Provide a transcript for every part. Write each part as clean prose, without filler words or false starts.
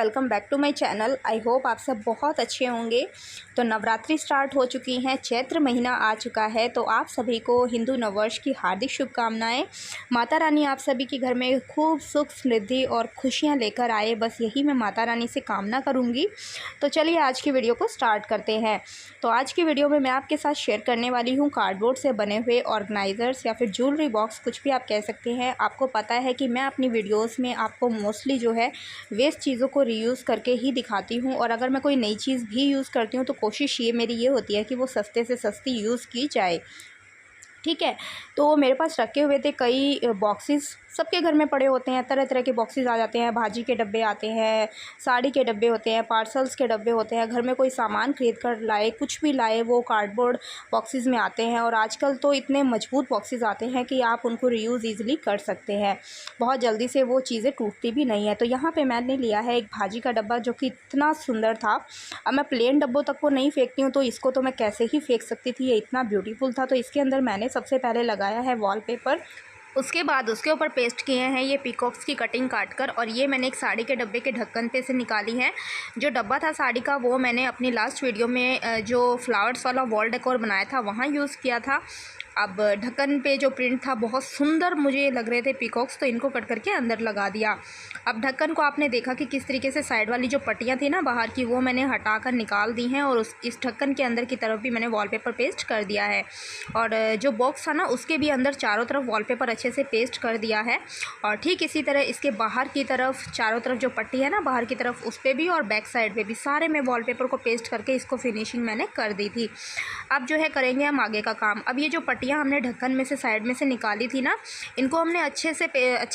Welcome back to my channel. I hope आप सब बहुत अच्छे होंगे। तो नवरात्रि स्टार्ट हो चुकी हैं, चैत्र महीना आ चुका है, तो आप सभी को हिंदू नववर्ष की हार्दिक शुभकामनाएं। माता रानी आप सभी के घर में खूब सुख समृद्धि और खुशियां लेकर आए, बस यही मैं माता रानी से कामना करूंगी। तो चलिए आज की वीडियो को स्टार्ट करते हैं। तो आज की वीडियो में मैं आपके साथ शेयर करने वाली हूँ कार्डबोर्ड से बने हुए ऑर्गेनाइज़र्स या फिर ज्वेलरी बॉक्स, कुछ भी आप कह सकते हैं। आपको पता है कि मैं अपनी वीडियोज़ में आपको मोस्टली जो है वेस्ट चीज़ों को रीयूज़ करके ही दिखाती हूँ, और अगर मैं कोई नई चीज़ भी यूज़ करती हूँ तो कोशिश मेरी ये होती है कि वो सस्ते से सस्ती यूज़ की जाए। ठीक है, तो मेरे पास रखे हुए थे कई बॉक्सेस, सबके घर में पड़े होते हैं, तरह तरह के बॉक्सेस आ जाते हैं। भाजी के डब्बे आते हैं, साड़ी के डब्बे होते हैं, पार्सल्स के डब्बे होते हैं। घर में कोई सामान खरीद कर लाए, कुछ भी लाए, वो कार्डबोर्ड बॉक्सेस में आते हैं। और आजकल तो इतने मजबूत बॉक्सेस आते हैं कि आप उनको रीयूज़ ईज़िली कर सकते हैं, बहुत जल्दी से वो चीज़ें टूटती भी नहीं है। तो यहाँ पर मैंने लिया है एक भाजी का डब्बा जो कि इतना सुंदर था। अब मैं प्लेन डब्बों तक को नहीं फेंकती हूँ, तो इसको तो मैं कैसे ही फेंक सकती थी, ये इतना ब्यूटीफुल था। तो इसके अंदर मैंने सबसे पहले लगाया है वॉलपेपर, उसके बाद उसके ऊपर पेस्ट किए हैं ये पीकॉक्स की कटिंग काटकर। और ये मैंने एक साड़ी के डब्बे के ढक्कन पे से निकाली है। जो डब्बा था साड़ी का वो मैंने अपनी लास्ट वीडियो में जो फ्लावर्स वाला वॉल डेकोर बनाया था वहाँ यूज़ किया था। अब ढक्कन पे जो प्रिंट था बहुत सुंदर मुझे लग रहे थे पीकॉक्स, तो इनको कट करके अंदर लगा दिया। अब ढक्कन को आपने देखा कि किस तरीके से साइड वाली जो पट्टियाँ थी ना बाहर की, वो मैंने हटा कर निकाल दी हैं, और इस ढक्कन के अंदर की तरफ भी मैंने वॉलपेपर पेस्ट कर दिया है। और जो बॉक्स था ना उसके भी अंदर चारों तरफ वॉलपेपर अच्छे से पेस्ट कर दिया है। और ठीक इसी तरह इसके बाहर की तरफ चारों तरफ जो पट्टी है ना बाहर की तरफ, उस पर भी और बैक साइड पे भी सारे में वॉलपेपर को पेस्ट करके इसको फिनिशिंग मैंने कर दी थी। अब जो है करेंगे हम आगे का काम। अब ये जो पट्टियाँ हमने ढक्कन में से साइड में से निकाली थी ना, इनको हमने अच्छे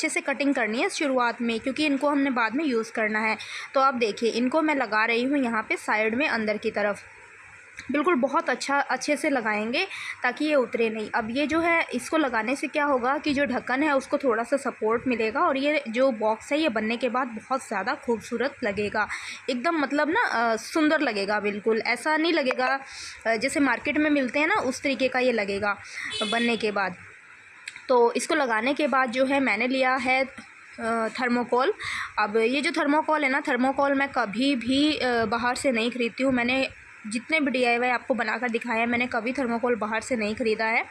से कटिंग करनी है शुरुआत में, क्योंकि इनको हमने बाद में यूज़ करना है। तो अब देखिए इनको मैं लगा रही हूँ यहाँ पे साइड में अंदर की तरफ, बिल्कुल बहुत अच्छे से लगाएंगे ताकि ये उतरे नहीं। अब ये जो है इसको लगाने से क्या होगा कि जो ढक्कन है उसको थोड़ा सा सपोर्ट मिलेगा, और ये जो बॉक्स है ये बनने के बाद बहुत ज़्यादा खूबसूरत लगेगा, एकदम मतलब ना सुंदर लगेगा। बिल्कुल ऐसा नहीं लगेगा जैसे मार्केट में मिलते हैं ना, उस तरीके का ये लगेगा बनने के बाद। तो इसको लगाने के बाद जो है मैंने लिया है थर्मोकोल। अब ये जो थर्मोकोल है ना, थर्मोकोल मैं कभी भी बाहर से नहीं खरीदती हूँ। मैंने जितने भी DIY आपको बनाकर दिखाया है, मैंने कभी थर्मोकोल बाहर से नहीं ख़रीदा है।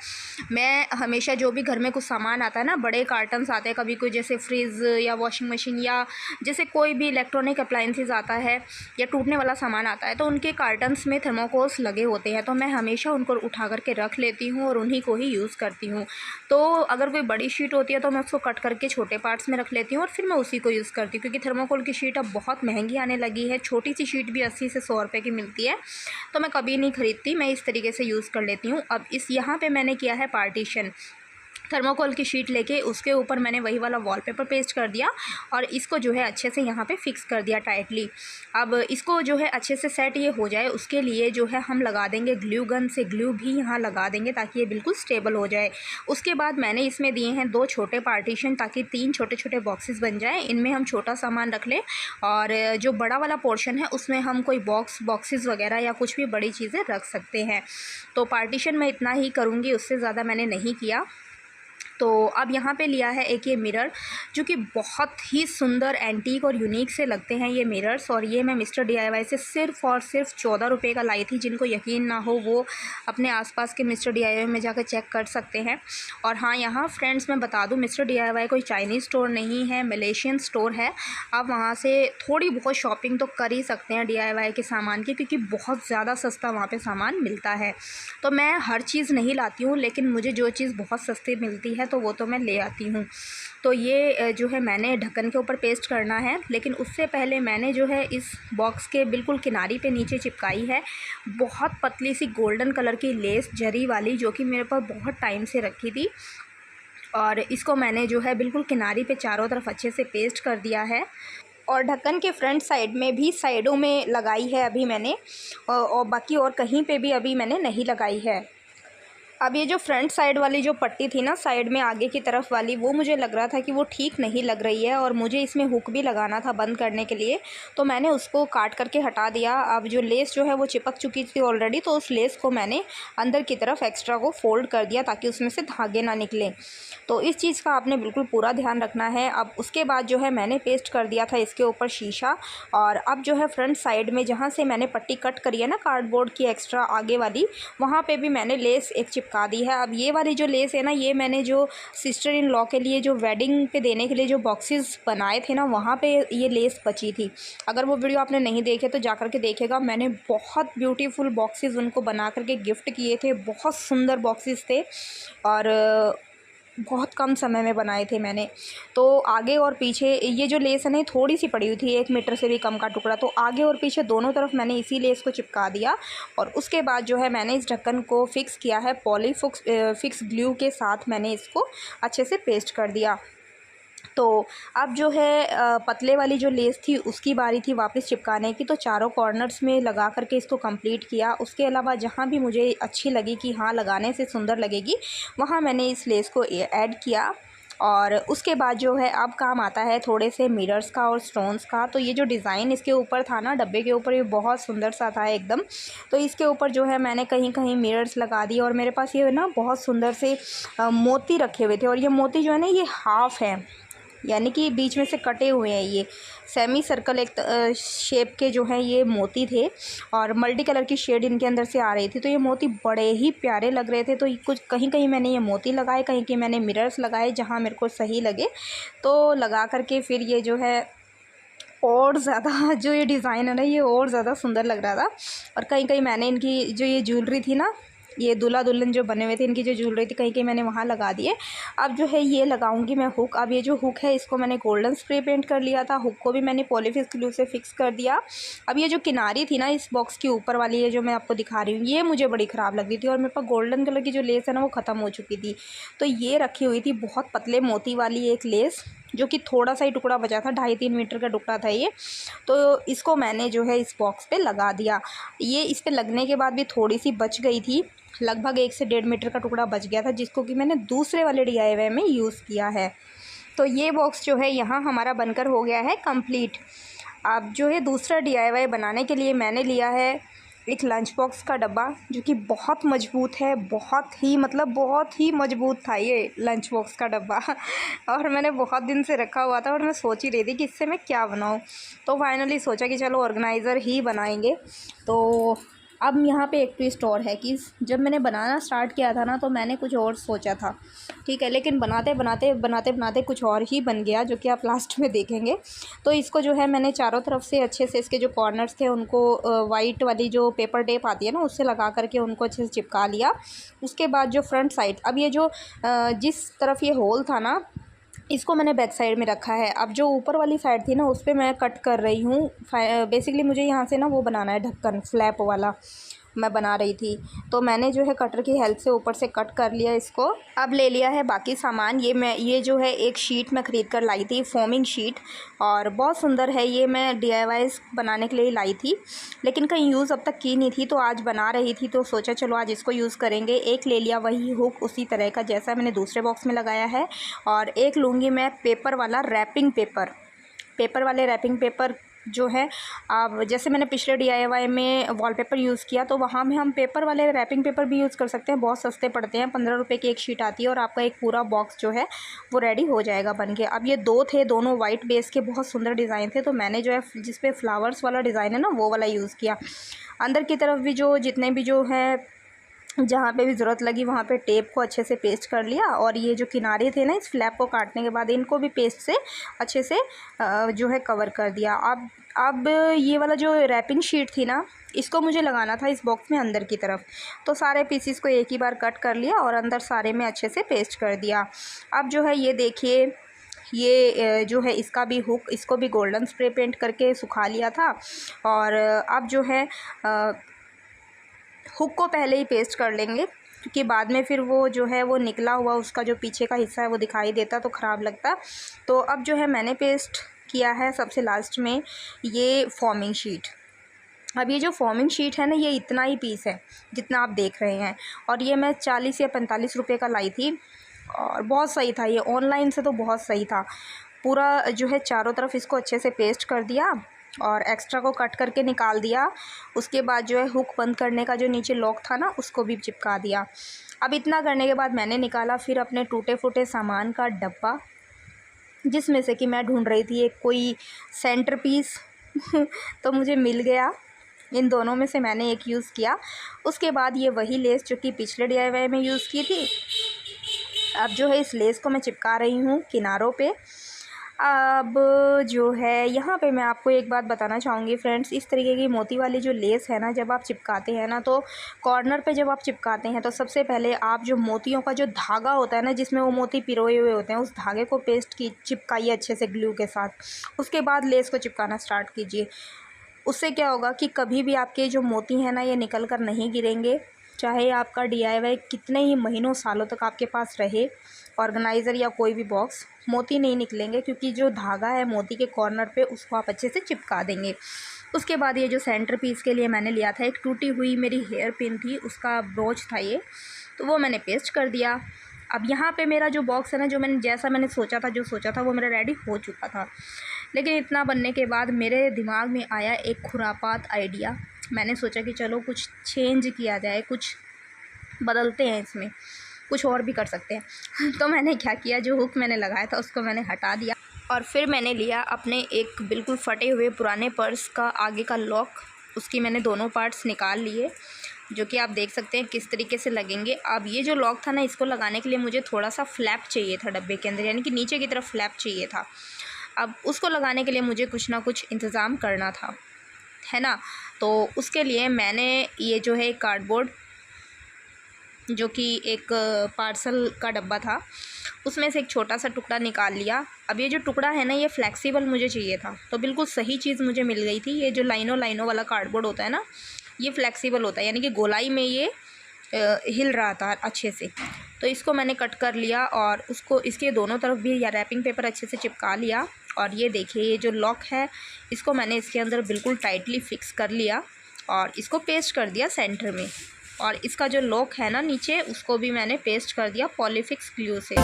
मैं हमेशा जो भी घर में कुछ सामान आता है ना, बड़े कार्टन्स आते हैं, कभी कोई जैसे फ्रिज या वॉशिंग मशीन या जैसे कोई भी इलेक्ट्रॉनिक अप्लाइंसेस आता है या टूटने वाला सामान आता है, तो उनके कार्टन्स में थर्मोकोल्स लगे होते हैं। तो मैं हमेशा उनको उठा करके रख लेती हूँ और उन्हीं को ही यूज़ करती हूँ। तो अगर कोई बड़ी शीट होती है तो मैं उसको कट करके छोटे पार्ट्स में रख लेती हूँ और फिर मैं उसी को यूज़ करती हूँ, क्योंकि थर्मोकोल की शीट अब बहुत महंगी आने लगी है। छोटी सी शीट भी 80 से 100 रुपये की मिलती है, तो मैं कभी नहीं ख़रीदती, मैं इस तरीके से यूज़ कर लेती हूँ। अब इस यहाँ पे मैंने किया है पार्टीशन, थर्मोकोल की शीट लेके उसके ऊपर मैंने वही वाला वॉलपेपर पेस्ट कर दिया और इसको जो है अच्छे से यहाँ पे फिक्स कर दिया टाइटली। अब इसको जो है अच्छे से सेट ये हो जाए, उसके लिए जो है हम लगा देंगे ग्लू गन से, ग्लू भी यहाँ लगा देंगे ताकि ये बिल्कुल स्टेबल हो जाए। उसके बाद मैंने इसमें दिए हैं 2 छोटे पार्टीशन, ताकि 3 छोटे छोटे बॉक्सेस बन जाए। इनमें हम छोटा सामान रख लें, और जो बड़ा वाला पोर्शन है उसमें हम कोई बॉक्सेस वगैरह या कुछ भी बड़ी चीज़ें रख सकते हैं। तो पार्टीशन मैं इतना ही करूँगी, उससे ज़्यादा मैंने नहीं किया। तो अब यहाँ पे लिया है एक ये मिरर, जो कि बहुत ही सुंदर एंटीक और यूनिक से लगते हैं ये मिरर्स। और ये मैं मिस्टर DIY से सिर्फ़ और सिर्फ 14 रुपये का लाई थी। जिनको यकीन ना हो वो अपने आसपास के मिस्टर DIY में जाकर चेक कर सकते हैं। और हाँ, यहाँ फ्रेंड्स मैं बता दूँ, मिस्टर DIY कोई चाइनीज़ स्टोर नहीं है, मलेशियन स्टोर है। आप वहाँ से थोड़ी बहुत शॉपिंग तो कर ही सकते हैं DIY के सामान की, क्योंकि बहुत ज़्यादा सस्ता वहाँ पर सामान मिलता है। तो मैं हर चीज़ नहीं लाती हूँ, लेकिन मुझे जो चीज़ बहुत सस्ती मिलती है तो वो तो मैं ले आती हूँ। तो ये जो है मैंने ढक्कन के ऊपर पेस्ट करना है, लेकिन उससे पहले मैंने जो है इस बॉक्स के बिल्कुल किनारी पे नीचे चिपकाई है बहुत पतली सी गोल्डन कलर की लेस जरी वाली, जो कि मेरे पास बहुत टाइम से रखी थी। और इसको मैंने जो है बिल्कुल किनारी पे चारों तरफ अच्छे से पेस्ट कर दिया है, और ढक्कन के फ्रंट साइड में भी साइडों में लगाई है अभी मैंने, और बाकी और कहीं पे भी अभी मैंने नहीं लगाई है। अब ये जो फ्रंट साइड वाली जो पट्टी थी ना, साइड में आगे की तरफ वाली, वो मुझे लग रहा था कि वो ठीक नहीं लग रही है और मुझे इसमें हुक भी लगाना था बंद करने के लिए, तो मैंने उसको काट करके हटा दिया। अब जो लेस जो है वो चिपक चुकी थी ऑलरेडी, तो उस लेस को मैंने अंदर की तरफ एक्स्ट्रा को फोल्ड कर दिया ताकि उसमें से धागे ना निकलें। तो इस चीज़ का आपने बिल्कुल पूरा ध्यान रखना है। अब उसके बाद जो है मैंने पेस्ट कर दिया था इसके ऊपर शीशा, और अब जो है फ्रंट साइड में जहाँ से मैंने पट्टी कट करी है ना कार्डबोर्ड की एक्स्ट्रा आगे वाली, वहाँ पे भी मैंने लेस एक चिपका दी है। अब ये वाली जो लेस है ना, ये मैंने जो सिस्टर इन लॉ के लिए जो वेडिंग पे देने के लिए जो बॉक्सेस बनाए थे ना, वहाँ पे ये लेस बची थी। अगर वो वीडियो आपने नहीं देखे तो जा कर के देखेगा। मैंने बहुत ब्यूटीफुल बॉक्सेस उनको बना करके गिफ्ट किए थे, बहुत सुंदर बॉक्सेस थे और बहुत कम समय में बनाए थे मैंने। तो आगे और पीछे ये जो लेस है ना, थोड़ी सी पड़ी हुई थी, 1 मीटर से भी कम का टुकड़ा, तो आगे और पीछे दोनों तरफ मैंने इसी लेस को चिपका दिया। और उसके बाद जो है मैंने इस ढक्कन को फिक्स किया है फिक्स ग्लू के साथ, मैंने इसको अच्छे से पेस्ट कर दिया। तो अब जो है पतले वाली जो लेस थी उसकी बारी थी वापस चिपकाने की, तो चारों कॉर्नर्स में लगा करके इसको कंप्लीट किया। उसके अलावा जहाँ भी मुझे अच्छी लगी कि हाँ लगाने से सुंदर लगेगी, वहाँ मैंने इस लेस को ऐड किया। और उसके बाद जो है अब काम आता है थोड़े से मिरर्स का और स्टोन्स का। तो ये जो डिज़ाइन इसके ऊपर था ना, डब्बे के ऊपर, ये बहुत सुंदर सा था एकदम। तो इसके ऊपर जो है मैंने कहीं कहीं मिरर्स लगा दिए, और मेरे पास ये ना बहुत सुंदर से मोती रखे हुए थे, और ये मोती जो है ना, ये हाफ़ है, यानी कि बीच में से कटे हुए हैं। ये सेमी सर्कल एक शेप के जो हैं ये मोती थे, और मल्टी कलर की शेड इनके अंदर से आ रही थी। तो ये मोती बड़े ही प्यारे लग रहे थे। तो कुछ कहीं कहीं मैंने ये मोती लगाए, कहीं कहीं मैंने मिरर्स लगाए, जहाँ मेरे को सही लगे तो लगा करके फिर ये जो है और ज़्यादा जो ये डिज़ाइन है ना, ये और ज़्यादा सुंदर लग रहा था। और कहीं कहीं मैंने इनकी जो ये ज्वेलरी थी ना, ये दूल्हा दुल्हन जो बने हुए थे, इनकी जो ज्वेलरी थी, कहीं कहीं मैंने वहाँ लगा दिए। अब जो है ये लगाऊंगी मैं हुक। अब ये जो हुक है इसको मैंने गोल्डन स्प्रे पेंट कर लिया था, हुक को भी मैंने पॉलीफिक्स ग्लू से फिक्स कर दिया। अब ये जो किनारी थी ना इस बॉक्स की ऊपर वाली, ये जो मैं आपको दिखा रही हूँ, ये मुझे बड़ी ख़राब लग रही थी, और मेरे पास गोल्डन कलर की जो लेस है ना वो ख़त्म हो चुकी थी। तो ये रखी हुई थी बहुत पतले मोती वाली एक लेस, जो कि थोड़ा सा ही टुकड़ा बचा था, 2.5-3 मीटर का टुकड़ा था ये। तो इसको मैंने जो है इस बॉक्स पे लगा दिया। ये इस पे लगने के बाद भी थोड़ी सी बच गई थी, लगभग 1 से 1.5 मीटर का टुकड़ा बच गया था, जिसको कि मैंने दूसरे वाले DIY में यूज़ किया है। तो ये बॉक्स जो है यहाँ हमारा बनकर हो गया है कंप्लीट। अब जो है दूसरा DIY बनाने के लिए मैंने लिया है एक लंच बॉक्स का डब्बा, जो कि बहुत मजबूत है, बहुत ही मजबूत था ये लंच बॉक्स का डब्बा और मैंने बहुत दिन से रखा हुआ था, और मैं सोच ही रही थी कि इससे मैं क्या बनाऊं। तो फाइनली सोचा कि चलो ऑर्गेनाइज़र ही बनाएंगे। तो अब यहाँ पे एक ट्विस्ट और है कि जब मैंने बनाना स्टार्ट किया था ना, तो मैंने कुछ और सोचा था, ठीक है, लेकिन बनाते बनाते कुछ और ही बन गया, जो कि आप लास्ट में देखेंगे। तो इसको जो है मैंने चारों तरफ से अच्छे से, इसके जो कॉर्नर्स थे उनको वाइट वाली जो पेपर टेप आती है ना, उससे लगा करके उनको अच्छे से चिपका लिया। उसके बाद जो फ्रंट साइड, अब ये जो जिस तरफ ये होल था ना, इसको मैंने बैक साइड में रखा है। अब जो ऊपर वाली साइड थी ना, उस पर मैं कट कर रही हूँ। बेसिकली मुझे यहाँ से ना वो बनाना है, ढक्कन फ्लैप वाला मैं बना रही थी। तो मैंने जो है कटर की हेल्प से ऊपर से कट कर लिया इसको। अब ले लिया है बाकी सामान। ये जो है एक शीट मैं ख़रीद कर लाई थी, फोमिंग शीट, और बहुत सुंदर है ये। मैं DIYs बनाने के लिए लाई थी, लेकिन कहीं यूज़ अब तक की नहीं थी, तो आज बना रही थी तो सोचा चलो आज इसको यूज़ करेंगे। एक ले लिया वही हुक उसी तरह का जैसा मैंने दूसरे बॉक्स में लगाया है, और एक लूँगी मैं पेपर वाला पेपर वाले रैपिंग पेपर जो है। अब जैसे मैंने पिछले DIY में वॉलपेपर यूज़ किया, तो वहाँ में हम पेपर वाले रैपिंग पेपर भी यूज़ कर सकते हैं, बहुत सस्ते पड़ते हैं, 15 रुपये की एक शीट आती है, और आपका एक पूरा बॉक्स जो है वो रेडी हो जाएगा बन के। अब ये दो थे, दोनों वाइट बेस के बहुत सुंदर डिज़ाइन थे, तो मैंने जो है जिस पे फ्लावर्स वाला डिज़ाइन है ना, वो वाला यूज़ किया। अंदर की तरफ भी जितने भी जो है, जहाँ पे भी ज़रूरत लगी वहाँ पे टेप को अच्छे से पेस्ट कर लिया, और ये जो किनारे थे ना इस फ्लैप को काटने के बाद, इनको भी पेस्ट से अच्छे से जो है कवर कर दिया। अब ये वाला जो रैपिंग शीट थी ना, इसको मुझे लगाना था इस बॉक्स में अंदर की तरफ, तो सारे पीसीस को एक ही बार कट कर लिया और अंदर सारे में अच्छे से पेस्ट कर दिया। अब जो है ये देखिए, ये जो है इसका भी हुक, इसको भी गोल्डन स्प्रे पेंट करके सुखा लिया था, और अब जो है हुक को पहले ही पेस्ट कर लेंगे, क्योंकि बाद में फिर वो जो है वो निकला हुआ उसका जो पीछे का हिस्सा है वो दिखाई देता तो ख़राब लगता। तो अब जो है मैंने पेस्ट किया है सबसे लास्ट में ये फॉर्मिंग शीट। अब ये जो फॉर्मिंग शीट है ना, ये इतना ही पीस है जितना आप देख रहे हैं, और ये मैं 40 या 45 रुपये का लाई थी, और बहुत सही था ये, ऑनलाइन से तो बहुत सही था। पूरा जो है चारों तरफ इसको अच्छे से पेस्ट कर दिया और एक्स्ट्रा को कट करके निकाल दिया। उसके बाद जो है हुक बंद करने का जो नीचे लॉक था ना, उसको भी चिपका दिया। अब इतना करने के बाद मैंने निकाला फिर अपने टूटे फूटे सामान का डब्बा, जिसमें से कि मैं ढूंढ रही थी एक कोई सेंटर पीस तो मुझे मिल गया। इन दोनों में से मैंने एक यूज़ किया। उसके बाद ये वही लेस जो कि पिछले DIY में यूज़ की थी, अब जो है इस लेस को मैं चिपका रही हूँ किनारों पे। अब जो है यहाँ पे मैं आपको एक बात बताना चाहूँगी फ्रेंड्स, इस तरीके की मोती वाली जो लेस है ना, जब आप चिपकाते हैं ना, तो कॉर्नर पे जब आप चिपकाते हैं तो सबसे पहले आप जो मोतियों का जो धागा होता है ना, जिसमें वो मोती पिरोए हुए होते हैं, उस धागे को पेस्ट की चिपकाइए अच्छे से ग्लू के साथ। उसके बाद लेस को चिपकाना स्टार्ट कीजिए। उससे क्या होगा कि कभी भी आपके जो मोती हैं ना, ये निकल कर नहीं गिरेंगे। चाहे आपका DIY कितने ही महीनों सालों तक आपके पास रहे, ऑर्गेनाइज़र या कोई भी बॉक्स, मोती नहीं निकलेंगे, क्योंकि जो धागा है मोती के कॉर्नर पे, उसको आप अच्छे से चिपका देंगे। उसके बाद ये जो सेंटर पीस के लिए मैंने लिया था, एक टूटी हुई मेरी हेयर पिन थी, उसका ब्रोच था ये, तो वो मैंने पेस्ट कर दिया। अब यहाँ पे मेरा जो बॉक्स है ना, जो मैंने सोचा था वो मेरा रेडी हो चुका था। लेकिन इतना बनने के बाद मेरे दिमाग में आया एक खुरापात आइडिया। मैंने सोचा कि चलो कुछ चेंज किया जाए, कुछ बदलते हैं, इसमें कुछ और भी कर सकते हैं। तो मैंने क्या किया, जो हुक मैंने लगाया था उसको मैंने हटा दिया, और फिर मैंने लिया अपने एक बिल्कुल फटे हुए पुराने पर्स का आगे का लॉक, उसकी मैंने दोनों पार्ट्स निकाल लिए, जो कि आप देख सकते हैं किस तरीके से लगेंगे। अब ये जो लॉक था ना, इसको लगाने के लिए मुझे थोड़ा सा फ्लैप चाहिए था डब्बे के अंदर, यानी कि नीचे की तरफ फ्लैप चाहिए था। अब उसको लगाने के लिए मुझे कुछ ना कुछ इंतज़ाम करना था, है ना। तो उसके लिए मैंने ये जो है कार्डबोर्ड, जो कि एक पार्सल का डब्बा था, उसमें से एक छोटा सा टुकड़ा निकाल लिया। अब ये जो टुकड़ा है ना, ये फ्लेक्सिबल मुझे चाहिए था, तो बिल्कुल सही चीज़ मुझे मिल गई थी। ये जो लाइनों वाला कार्डबोर्ड होता है ना, ये फ्लेक्सिबल होता है, यानी कि गोलाई में ये हिल रहा था अच्छे से। तो इसको मैंने कट कर लिया और उसको इसके दोनों तरफ भी या रैपिंग पेपर अच्छे से चिपका लिया। और ये देखिए, ये जो लॉक है, इसको मैंने इसके अंदर बिल्कुल टाइटली फिक्स कर लिया और इसको पेस्ट कर दिया सेंटर में। और इसका जो लॉक है ना नीचे, उसको भी मैंने पेस्ट कर दिया पॉलीफिक्स ग्लू से।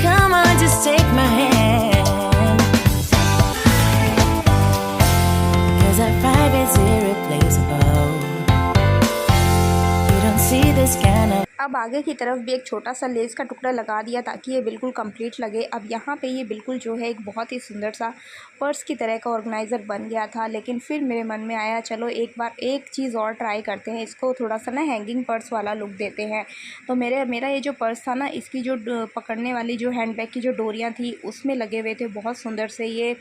Come on, just take my hand, 'cause our vibe is irreplaceable. You don't see this kind of. अब आगे की तरफ भी एक छोटा सा लेस का टुकड़ा लगा दिया ताकि ये बिल्कुल कंप्लीट लगे। अब यहाँ पे ये बिल्कुल जो है एक बहुत ही सुंदर सा पर्स की तरह का ऑर्गेनाइज़र बन गया था। लेकिन फिर मेरे मन में आया, चलो एक बार एक चीज़ और ट्राई करते हैं, इसको थोड़ा सा ना हैंगिंग पर्स वाला लुक देते हैं। तो मेरा ये जो पर्स था ना, इसकी जो पकड़ने वाली जो हैंडबैग की जो डोरियाँ थी, उसमें लगे हुए थे बहुत सुंदर से ये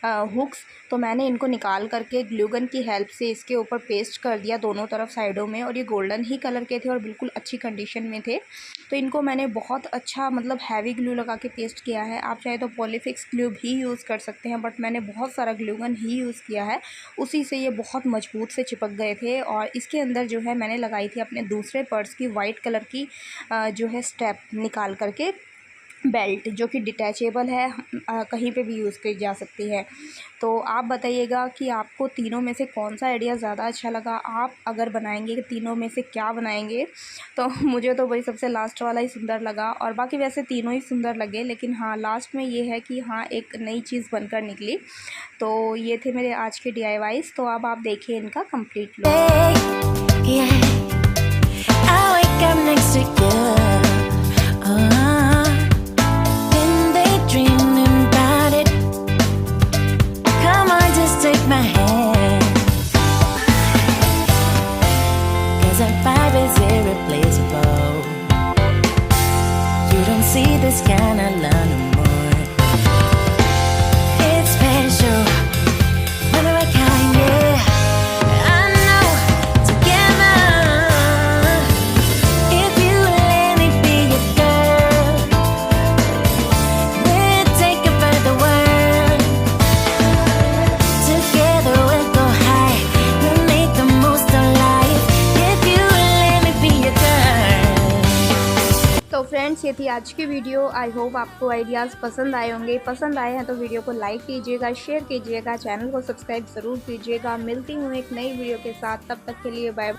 हुक्स। तो मैंने इनको निकाल करके ग्लू गन की हेल्प से इसके ऊपर पेस्ट कर दिया दोनों तरफ साइडों में, और ये गोल्डन ही कलर के थे और बिल्कुल अच्छी कंडीशन में थे। तो इनको मैंने बहुत अच्छा मतलब हैवी ग्लू लगा के पेस्ट किया है। आप चाहे तो पॉलीफिक्स ग्लू भी यूज़ कर सकते हैं, बट मैंने बहुत सारा ग्लू गन ही यूज़ किया है, उसी से ये बहुत मजबूत से चिपक गए थे। और इसके अंदर जो है मैंने लगाई थी अपने दूसरे पर्स की वाइट कलर की जो है स्टेप निकाल करके बेल्ट, जो कि डिटैचेबल है, कहीं पे भी यूज़ की जा सकती है। तो आप बताइएगा कि आपको तीनों में से कौन सा आइडिया ज़्यादा अच्छा लगा। आप अगर बनाएंगे कि तीनों में से क्या बनाएंगे, तो मुझे तो वही सबसे लास्ट वाला ही सुंदर लगा, और बाकी वैसे तीनों ही सुंदर लगे। लेकिन हाँ, लास्ट में ये है कि हाँ, एक नई चीज़ बनकर निकली। तो ये थे मेरे आज के DIYs। तो अब आप देखिए इनका complete take my hand, 'cause our vibe is irreplaceable. You don't see this kind of love no more. It's special, one of a kind, yeah. I know, together, if you let me be your girl, we'll take it further world. Friends, ये थी आज की video. I hope आपको ideas पसंद आए होंगे। पसंद आए हैं तो वीडियो को लाइक कीजिएगा, शेयर कीजिएगा, चैनल को सब्सक्राइब ज़रूर कीजिएगा। मिलती हूँ एक नई वीडियो के साथ, तब तक के लिए बाय।